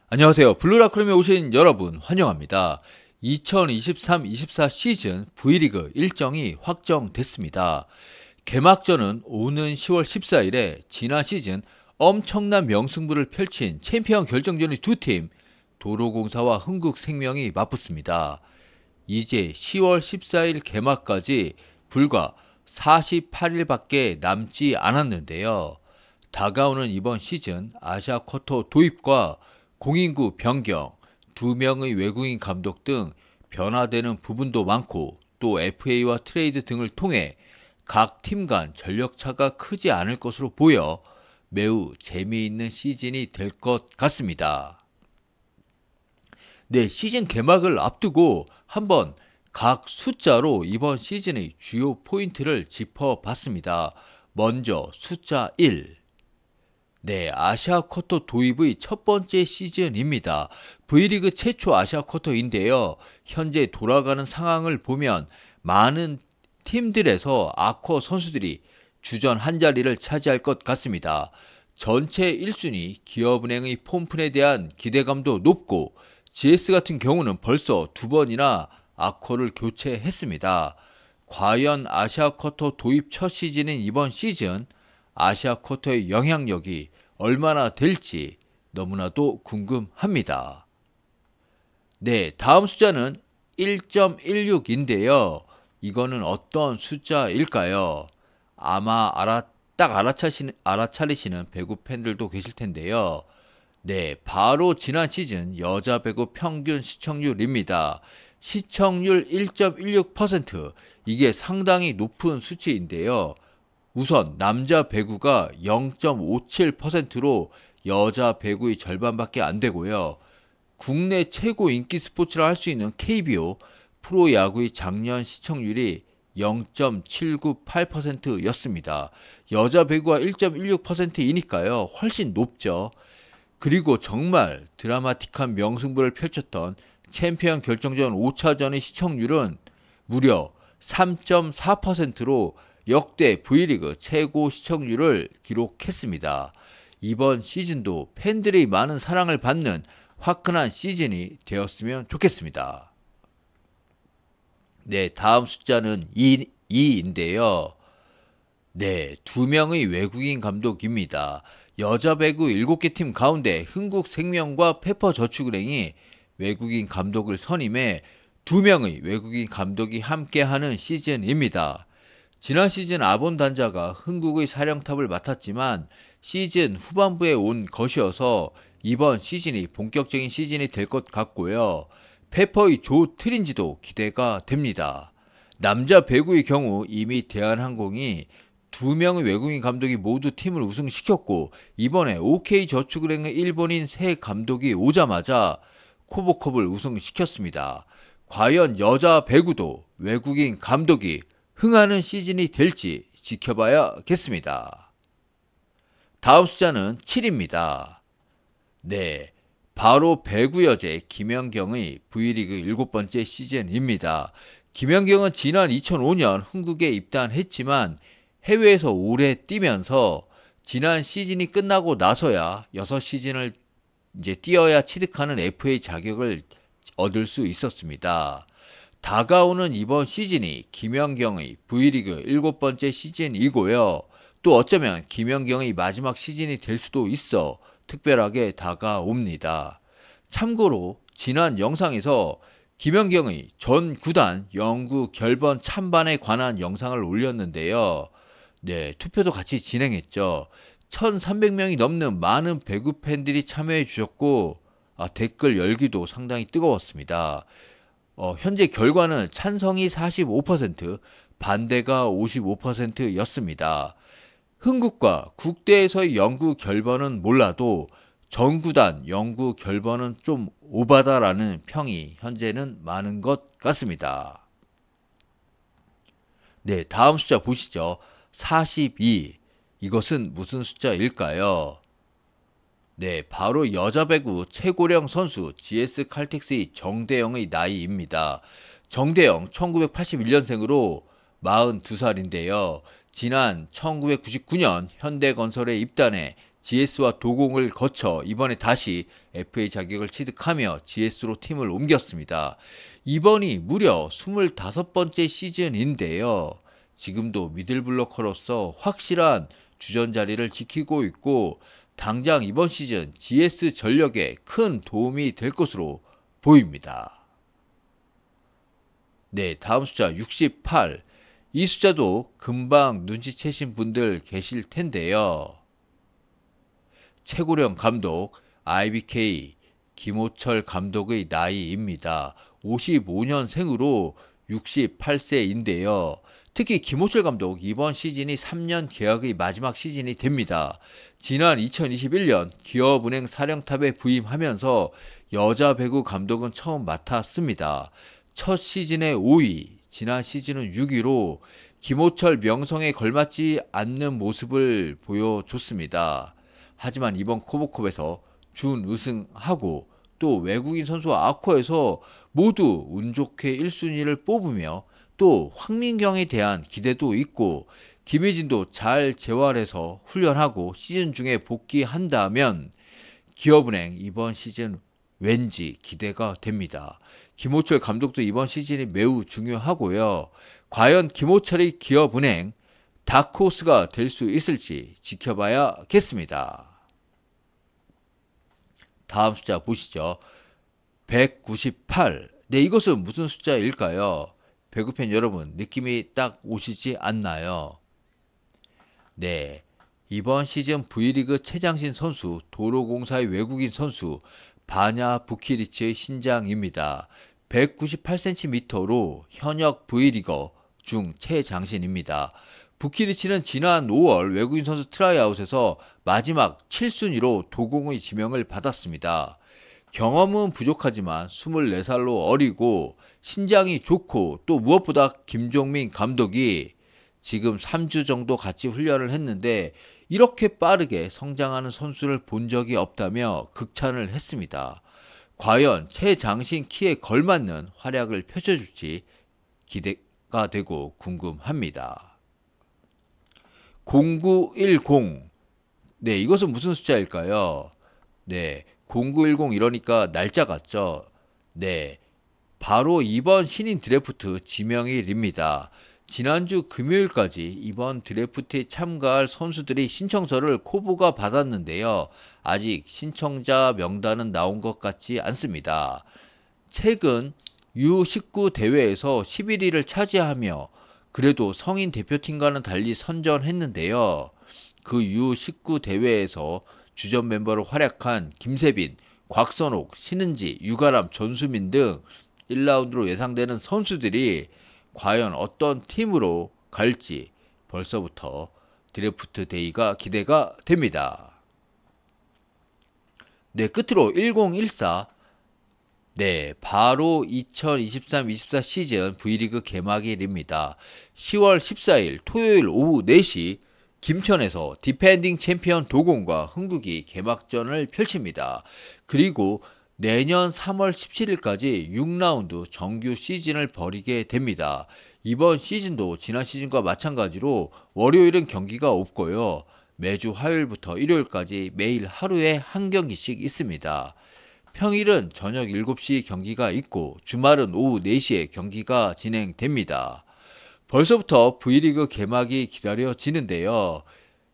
안녕하세요. 블루라크림에 오신 여러분 환영합니다. 2023-24 시즌 V리그 일정이 확정됐습니다. 개막전은 오는 10월 14일에 지난 시즌 엄청난 명승부를 펼친 챔피언 결정전의 두 팀, 도로공사와 흥국생명이 맞붙습니다. 이제 10월 14일 개막까지 불과 48일밖에 남지 않았는데요. 다가오는 이번 시즌 아시아 쿼터 도입과 공인구 변경, 2명의 외국인 감독 등 변화되는 부분도 많고 또 FA와 트레이드 등을 통해 각 팀 간 전력차가 크지 않을 것으로 보여 매우 재미있는 시즌이 될 것 같습니다. 네, 시즌 개막을 앞두고 한번 각 숫자로 이번 시즌의 주요 포인트를 짚어봤습니다. 먼저 숫자 1. 네, 아시아 쿼터 도입의 첫 번째 시즌입니다. V리그 최초 아시아 쿼터인데요. 현재 돌아가는 상황을 보면 많은 팀들에서 아쿼 선수들이 주전 한 자리를 차지할 것 같습니다. 전체 1순위 기업은행의 폼푼에 대한 기대감도 높고 GS 같은 경우는 벌써 2번이나 아쿼를 교체했습니다. 과연 아시아 쿼터 도입 첫 시즌인 이번 시즌 아시아 쿼터의 영향력이 얼마나 될지 너무나도 궁금합니다. 네, 다음 숫자는 1.16인데요. 이거는 어떤 숫자일까요? 아마 알아차리시는 배구 팬들도 계실 텐데요. 네, 바로 지난 시즌 여자 배구 평균 시청률입니다. 시청률 1.16%, 이게 상당히 높은 수치인데요. 우선 남자 배구가 0.57%로 여자 배구의 절반밖에 안 되고요. 국내 최고 인기 스포츠라 할 수 있는 KBO 프로야구의 작년 시청률이 0.798%였습니다. 여자 배구가 1.16%이니까요. 훨씬 높죠. 그리고 정말 드라마틱한 명승부를 펼쳤던 챔피언 결정전 5차전의 시청률은 무려 3.4%로 역대 V리그 최고 시청률을 기록했습니다. 이번 시즌도 팬들의 많은 사랑을 받는 화끈한 시즌이 되었으면 좋겠습니다. 네, 다음 숫자는 2인데요. 네, 2명의 외국인 감독입니다. 여자 배구 7개 팀 가운데 흥국생명과 페퍼저축은행이 외국인 감독을 선임해 2명의 외국인 감독이 함께하는 시즌입니다. 지난 시즌 아본 단자가 흥국의 사령탑을 맡았지만 시즌 후반부에 온 것이어서 이번 시즌이 본격적인 시즌이 될 것 같고요. 페퍼의 조 트린지도 기대가 됩니다. 남자 배구의 경우 이미 대한항공이 2명의 외국인 감독이 모두 팀을 우승시켰고 이번에 OK저축은행의 일본인 새 감독이 오자마자 코보컵을 우승시켰습니다. 과연 여자 배구도 외국인 감독이 흥하는 시즌이 될지 지켜봐야겠습니다. 다음 숫자는 7입니다. 네, 바로 배구 여제 김연경의 V리그 7번째 시즌입니다. 김연경은 지난 2005년 흥국에 입단했지만 해외에서 오래 뛰면서 지난 시즌이 끝나고 나서야 6시즌을 이제 뛰어야 취득하는 FA 자격을 얻을 수 있었습니다. 다가오는 이번 시즌이 김연경의 V리그 7번째 시즌이고요. 또 어쩌면 김연경의 마지막 시즌이 될 수도 있어 특별하게 다가옵니다. 참고로 지난 영상에서 김연경의 전 구단 영구 결번 찬반에 관한 영상을 올렸는데요. 네, 투표도 같이 진행했죠. 1300명이 넘는 많은 배구 팬들이 참여해 주셨고 댓글 열기도 상당히 뜨거웠습니다. 현재 결과는 찬성이 45%, 반대가 55%였습니다. 흥국과 국대에서의 영구 결번은 몰라도 전구단 영구 결번은 좀 오바다라는 평이 현재는 많은 것 같습니다. 네, 다음 숫자 보시죠. 42. 이것은 무슨 숫자일까요? 네, 바로 여자 배구 최고령 선수 GS 칼텍스의 정대영의 나이입니다. 정대영 1981년생으로 42살인데요. 지난 1999년 현대건설에 입단해 GS와 도공을 거쳐 이번에 다시 FA 자격을 취득하며 GS로 팀을 옮겼습니다. 이번이 무려 25번째 시즌인데요. 지금도 미들블로커로서 확실한 주전 자리를 지키고 있고 당장 이번 시즌 GS 전력에 큰 도움이 될 것으로 보입니다. 네, 다음 숫자 68. 이 숫자도 금방 눈치채신 분들 계실 텐데요. 최고령 감독 IBK 김호철 감독의 나이입니다. 55년생으로 68세인데요. 특히 김호철 감독 이번 시즌이 3년 계약의 마지막 시즌이 됩니다. 지난 2021년 기업은행 사령탑에 부임하면서 여자 배구 감독은 처음 맡았습니다. 첫 시즌에 5위, 지난 시즌은 6위로 김호철 명성에 걸맞지 않는 모습을 보여줬습니다. 하지만 이번 코보컵에서 준우승하고 또 외국인 선수와 아코에서 모두 운 좋게 1순위를 뽑으며 또 황민경에 대한 기대도 있고 김혜진도 잘 재활해서 훈련하고 시즌 중에 복귀한다면 기업은행 이번 시즌 왠지 기대가 됩니다. 김호철 감독도 이번 시즌이 매우 중요하고요. 과연 김호철의 기업은행 다크호스가 될 수 있을지 지켜봐야겠습니다. 다음 숫자 보시죠. 198. 네, 이것은 무슨 숫자일까요? 배구팬 여러분, 느낌이 딱 오시지 않나요? 네, 이번 시즌 V리그 최장신 선수, 도로공사의 외국인 선수 바냐 부키리치의 신장입니다. 198cm로 현역 V리거 중 최장신입니다. 부키리치는 지난 5월 외국인 선수 트라이아웃에서 마지막 7순위로 도공의 지명을 받았습니다. 경험은 부족하지만 24살로 어리고 신장이 좋고 또 무엇보다 김종민 감독이 지금 3주 정도 같이 훈련을 했는데 이렇게 빠르게 성장하는 선수를 본 적이 없다며 극찬을 했습니다. 과연 최장신 키에 걸맞는 활약을 펼쳐줄지 기대가 되고 궁금합니다. 0910. 네, 이것은 무슨 숫자일까요? 네, 0910 이러니까 날짜 같죠? 네, 바로 이번 신인 드래프트 지명일입니다. 지난주 금요일까지 이번 드래프트에 참가할 선수들이 신청서를 코보가 받았는데요. 아직 신청자 명단은 나온 것 같지 않습니다. 최근 U19 대회에서 11위를 차지하며 그래도 성인 대표팀과는 달리 선전했는데요. 그 U19 대회에서 주전 멤버로 활약한 김세빈, 곽선옥, 신은지, 유가람, 전수민 등 1라운드로 예상되는 선수들이 과연 어떤 팀으로 갈지 벌써부터 드래프트 데이가 기대가 됩니다. 네, 끝으로 1014. 네, 바로 2023-24 시즌 V리그 개막일입니다. 10월 14일 토요일 오후 4시 김천에서 디펜딩 챔피언 도공과 흥국이 개막전을 펼칩니다. 그리고 내년 3월 17일까지 6라운드 정규 시즌을 벌이게 됩니다. 이번 시즌도 지난 시즌과 마찬가지로 월요일은 경기가 없고요. 매주 화요일부터 일요일까지 매일 하루에 한 경기씩 있습니다. 평일은 저녁 7시 경기가 있고 주말은 오후 4시에 경기가 진행됩니다. 벌써부터 V리그 개막이 기다려지는데요.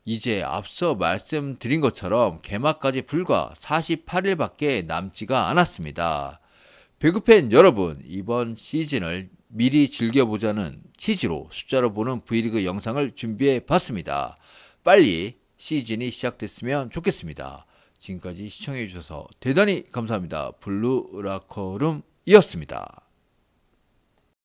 이제 앞서 말씀드린 것처럼 개막까지 불과 48일밖에 남지가 않았습니다. 배구팬 여러분, 이번 시즌을 미리 즐겨보자는 취지로 숫자로 보는 V리그 영상을 준비해 봤습니다. 빨리 시즌이 시작됐으면 좋겠습니다. 지금까지 시청해 주셔서 대단히 감사합니다. 블루라커룸이었습니다.